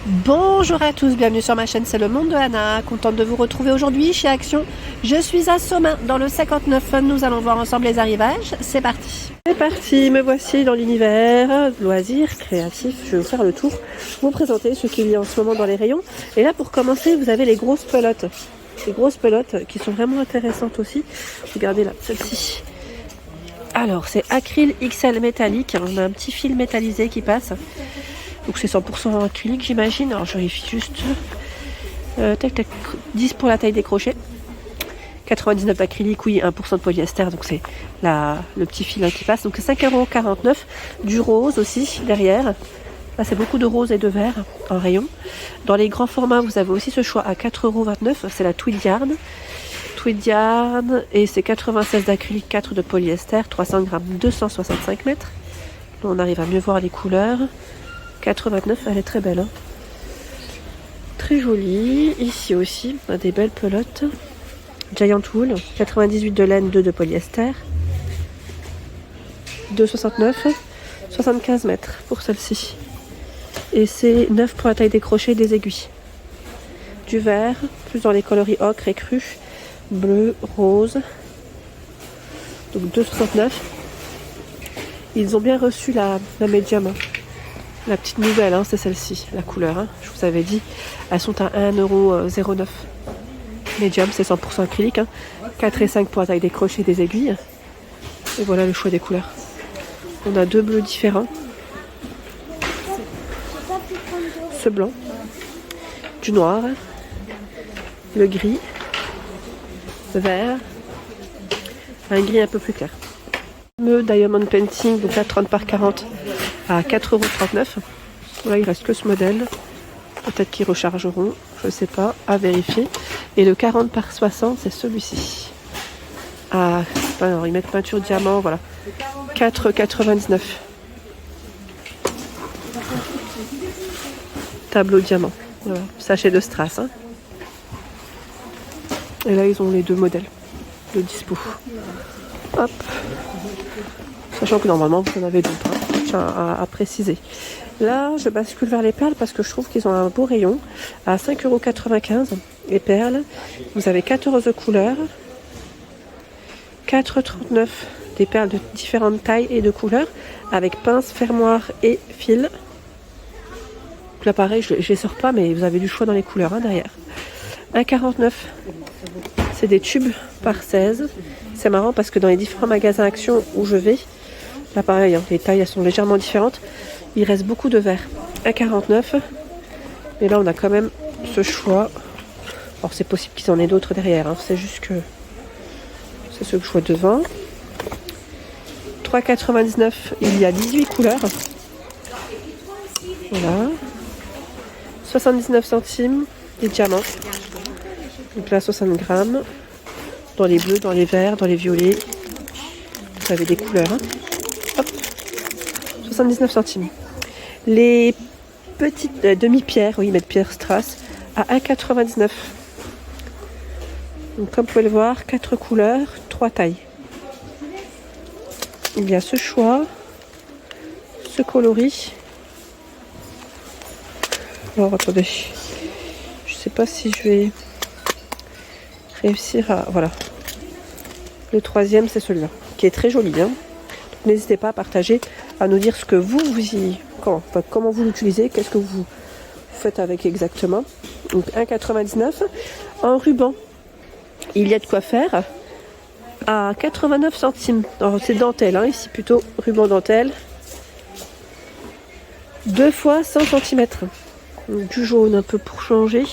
Bonjour à tous, bienvenue sur ma chaîne, c'est le monde de Anna. Contente de vous retrouver aujourd'hui chez Action. Je suis à Somain dans le 59. Nous allons voir ensemble les arrivages. C'est parti. C'est parti, me voici dans l'univers loisirs créatifs. Je vais vous faire le tour, vous présenter ce qu'il y a en ce moment dans les rayons. Et là, pour commencer, vous avez les grosses pelotes. Les grosses pelotes qui sont vraiment intéressantes aussi. Regardez là, celle-ci. Alors, c'est acryl XL métallique. On a un petit fil métallisé qui passe. Donc c'est 100% acrylique, j'imagine. Alors je vérifie juste. Tac, tac, 10 pour la taille des crochets. 99 acrylique, oui, 1% de polyester. Donc c'est le petit fil qui passe. Donc 5,49 €. Du rose aussi derrière. Là c'est beaucoup de rose et de vert en rayon. Dans les grands formats, vous avez aussi ce choix à 4,29 €. C'est la Tweed Yarn. Tweed Yarn. Et c'est 96 d'acrylique, 4 de polyester. 300 grammes, 265 mètres. Là on arrive à mieux voir les couleurs. 4,29 €, elle est très belle. Hein. Très jolie. Ici aussi, on a des belles pelotes. Giant Wool, 98 de laine, 2 de polyester. 2,69 €, 75 mètres pour celle-ci. Et c'est 9 pour la taille des crochets et des aiguilles. Du vert, plus dans les coloris ocre et cru. Bleu, rose. Donc 2,69 €. Ils ont bien reçu la médium. La petite nouvelle, hein, c'est celle-ci, la couleur. Hein, je vous avais dit, elles sont à 1,09 €. Medium, c'est 100% acrylique. Hein, 4 et 5 pour la taille des crochets et des aiguilles. Et voilà le choix des couleurs. On a deux bleus différents. Ce blanc, du noir, le gris, le vert, un gris un peu plus clair. Le Diamond Painting, donc là 30 par 40 à 4,39 €. Voilà, il reste que ce modèle. Peut-être qu'ils rechargeront, je ne sais pas, à vérifier. Et le 40 par 60, c'est celui-ci. Ah, alors ils mettent peinture diamant, voilà. 4,99 €. Tableau diamant. Voilà, sachet de strass. Hein. Et là, ils ont les deux modèles de dispo. Hop. Sachant que normalement, vous en avez d'autres. Hein. Je tiens à préciser. Là, je bascule vers les perles parce que je trouve qu'ils ont un beau rayon. À 5,95 €, les perles. Vous avez 14 couleurs. 4,39 € des perles de différentes tailles et de couleurs. Avec pince, fermoir et fil. Donc là, pareil, je ne les sors pas, mais vous avez du choix dans les couleurs hein, derrière. 1,49 €. C'est des tubes par 16. C'est marrant parce que dans les différents magasins Action où je vais, là pareil, hein, les tailles elles sont légèrement différentes. Il reste beaucoup de vert. 1,49 €. Mais là on a quand même ce choix. Alors c'est possible qu'ils en aient d'autres derrière. Hein. C'est juste que c'est ce que je vois devant. 3,99 €. Il y a 18 couleurs. Voilà. 79 centimes. Des diamants. Donc là 60 grammes. Dans les bleus, dans les verts, dans les violets. Vous avez des couleurs. Hein. Hop. 79 centimes. Les petites demi-pierres, oui, mètre-pierre strass, à 1,99 €. Donc comme vous pouvez le voir, 4 couleurs, 3 tailles. Il y a ce choix, ce coloris. Alors attendez, je sais pas si je vais réussir à... Voilà. Le troisième, c'est celui-là, qui est très joli. Hein. N'hésitez pas à partager, à nous dire ce que comment vous l'utilisez, qu'est-ce que vous faites avec exactement. Donc 1,99 €. En ruban, il y a de quoi faire à 89 centimes. Alors c'est dentelle, hein, ici plutôt ruban dentelle. 2 fois 100 cm. Donc, du jaune un peu pour changer.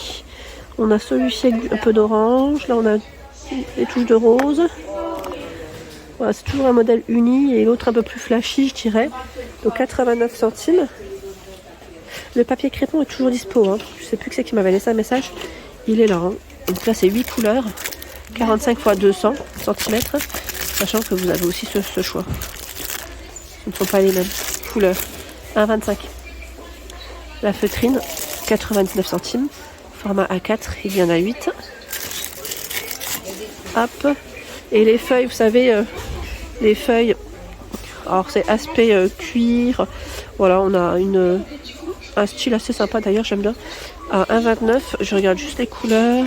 On a celui-ci avec un peu d'orange. Là on a des touches de rose. Voilà, c'est toujours un modèle uni et l'autre un peu plus flashy, je dirais. Donc 89 centimes. Le papier crépon est toujours dispo. Hein. Je sais plus qui c'est qui m'avait laissé un message. Il est là. Hein. Donc là, c'est 8 couleurs. 45 x 200 cm. Sachant que vous avez aussi ce choix. Ce ne sont pas les mêmes couleurs. 1,25 €. La feutrine, 99 centimes. Format A4, il y en a 8. Hop. Et les feuilles, vous savez, les feuilles, alors c'est aspect cuir. Voilà, on a un style assez sympa d'ailleurs, j'aime bien. À 1,29, je regarde juste les couleurs.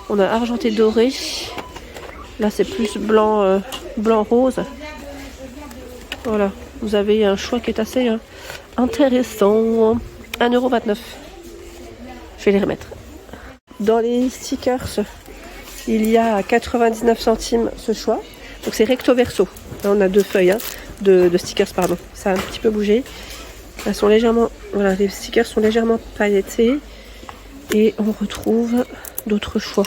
On a argenté doré. Là c'est plus blanc, blanc rose. Voilà, vous avez un choix qui est assez intéressant. 1,29 €. Je vais les remettre. Dans les stickers, il y a à 99 centimes ce choix. Donc c'est recto verso. Là on a deux feuilles de stickers, pardon. Ça a un petit peu bougé. Elles sont légèrement, voilà, les stickers sont légèrement pailletés. Et on retrouve d'autres choix.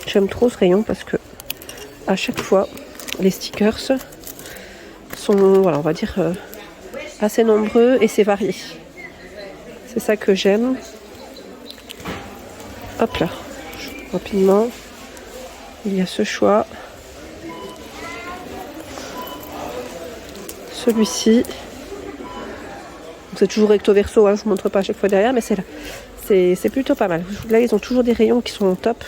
J'aime trop ce rayon parce que à chaque fois les stickers sont, voilà, on va dire assez nombreux et c'est varié. C'est ça que j'aime. Hop là, rapidement, il y a ce choix. Celui-ci, c'est toujours recto verso, je vous montre pas à chaque fois derrière, mais c'est là. C'est plutôt pas mal. Là, ils ont toujours des rayons qui sont top.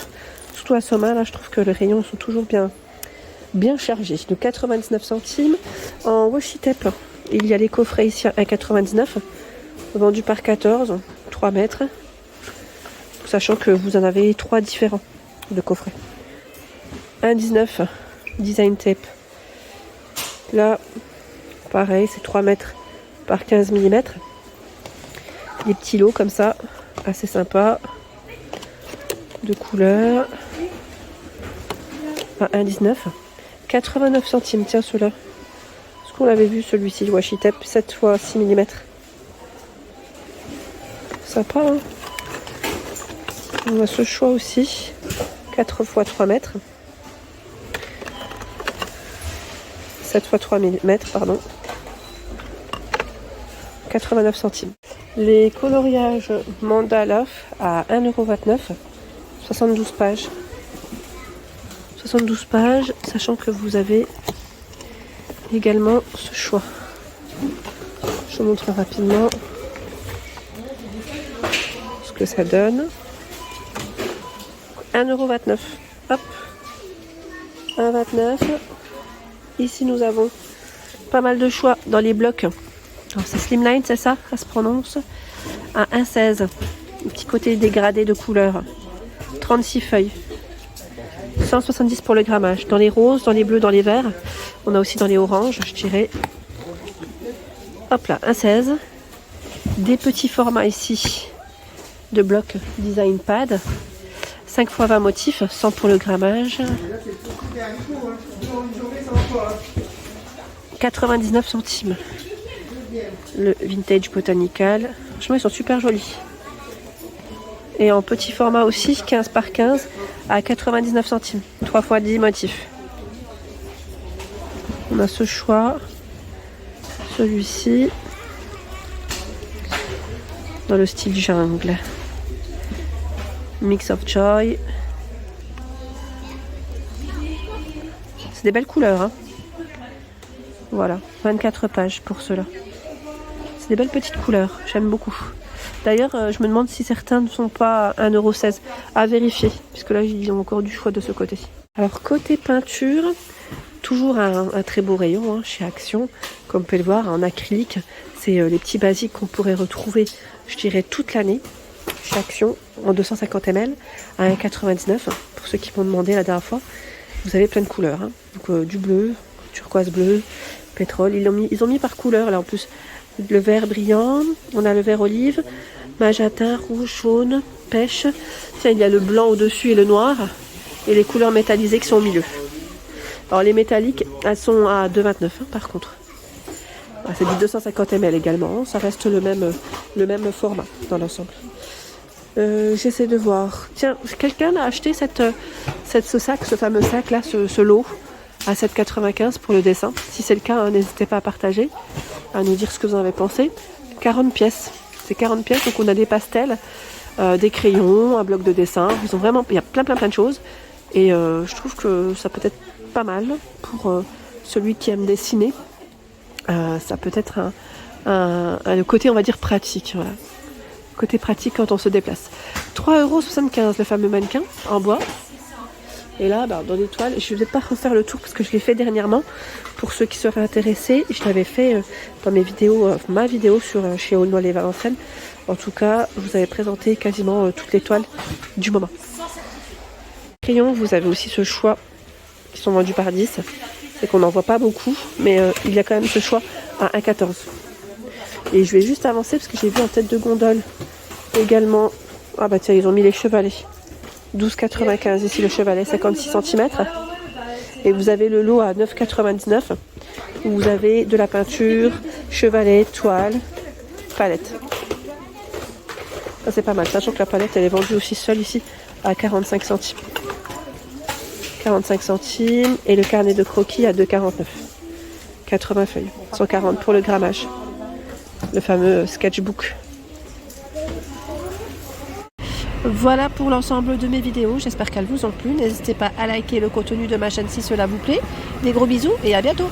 Surtout à Soma, là, je trouve que les rayons sont toujours bien chargés. De 99 centimes. En washi tape, il y a les coffrets ici à 1,99 €, vendus par 14, 3 mètres. Sachant que vous en avez 3 différents de coffrets. 1,19 €, design tape. Là, pareil, c'est 3 mètres par 15 mm. Des petits lots comme ça, assez sympa. De couleurs. Enfin, 1,19 €. 89 centimes, tiens, ceux-là. Est-ce qu'on l'avait vu, celui-ci, washi tape, 7 x 6 mm. Sympa, hein. On a ce choix aussi. 4 x 3 mètres. 7 x 3 mm, pardon. 89 centimes. Les coloriages mandala à 1,29 €. 72 pages. 72 pages, sachant que vous avez également ce choix. Je vous montre rapidement ce que ça donne. 1,29 €. Hop. 1,29 €. Ici, nous avons pas mal de choix dans les blocs. Alors, c'est Slimline, c'est ça se prononce. À 1,16 €. Un petit côté dégradé de couleur. 36 feuilles. 170 pour le grammage. Dans les roses, dans les bleus, dans les verts. On a aussi dans les oranges, je dirais. Hop là, 1,16 €. Des petits formats ici de blocs design pad. 5 x 20 motifs, 100 pour le grammage. 99 centimes. Le vintage botanical. Franchement, ils sont super jolis. Et en petit format aussi, 15 par 15 à 99 centimes. 3 x 10 motifs. On a ce choix. Celui-ci. Dans le style jungle. Mix of Joy. C'est des belles couleurs, hein. Voilà, 24 pages pour cela. C'est des belles petites couleurs, j'aime beaucoup. D'ailleurs, je me demande si certains ne sont pas à 1,16 € à vérifier, puisque là, ils ont encore du choix de ce côté. Alors, côté peinture, toujours un très beau rayon chez Action. Comme vous pouvez le voir, en acrylique, c'est les petits basiques qu'on pourrait retrouver, je dirais, toute l'année. Chez Action, en 250 ml, à 1,99 €. Pour ceux qui m'ont demandé la dernière fois, vous avez plein de couleurs. Donc, du bleu, turquoise bleu, pétrole. Ils ont mis par couleur, là, en plus. Le vert brillant, on a le vert olive, magenta, rouge, jaune, pêche. Tiens, il y a le blanc au-dessus et le noir. Et les couleurs métallisées qui sont au milieu. Alors les métalliques, elles sont à 2,29 € par contre. C'est du 250 ml également. Ça reste le même format dans l'ensemble. J'essaie de voir. Tiens, quelqu'un a acheté ce fameux sac là, ce lot à 7,95 € pour le dessin. Si c'est le cas, n'hésitez pas à partager, à nous dire ce que vous en avez pensé. 40 pièces. C'est 40 pièces, donc on a des pastels, des crayons, un bloc de dessin. Ils ont vraiment, il y a plein de choses. Et je trouve que ça peut être pas mal pour celui qui aime dessiner. Ça peut être le côté, on va dire, pratique. Voilà. Côté pratique quand on se déplace. 3,75 € le fameux mannequin en bois. Et là, dans les toiles, je ne vais pas refaire le tour parce que je l'ai fait dernièrement. Pour ceux qui seraient intéressés, je l'avais fait dans mes vidéos, ma vidéo sur chez Aulnoy les Valenciennes. En tout cas, je vous avais présenté quasiment toutes les toiles du moment. Crayons, vous avez aussi ce choix qui sont vendus par 10. C'est qu'on n'en voit pas beaucoup, mais il y a quand même ce choix à 1,14. Et je vais juste avancer parce que j'ai vu en tête de gondole également. Ah bah tiens, ils ont mis les chevalets. 12,95 ici le chevalet, 56 cm. Et vous avez le lot à 9,99 où vous avez de la peinture, chevalet, toile, palette. Ça c'est pas mal, sachant que la palette elle est vendue aussi seule ici à 45 centimes. 45 centimes et le carnet de croquis à 2,49. 80 feuilles, 140 pour le grammage. Le fameux sketchbook. Voilà pour l'ensemble de mes vidéos, j'espère qu'elles vous ont plu. N'hésitez pas à liker le contenu de ma chaîne si cela vous plaît. Des gros bisous et à bientôt.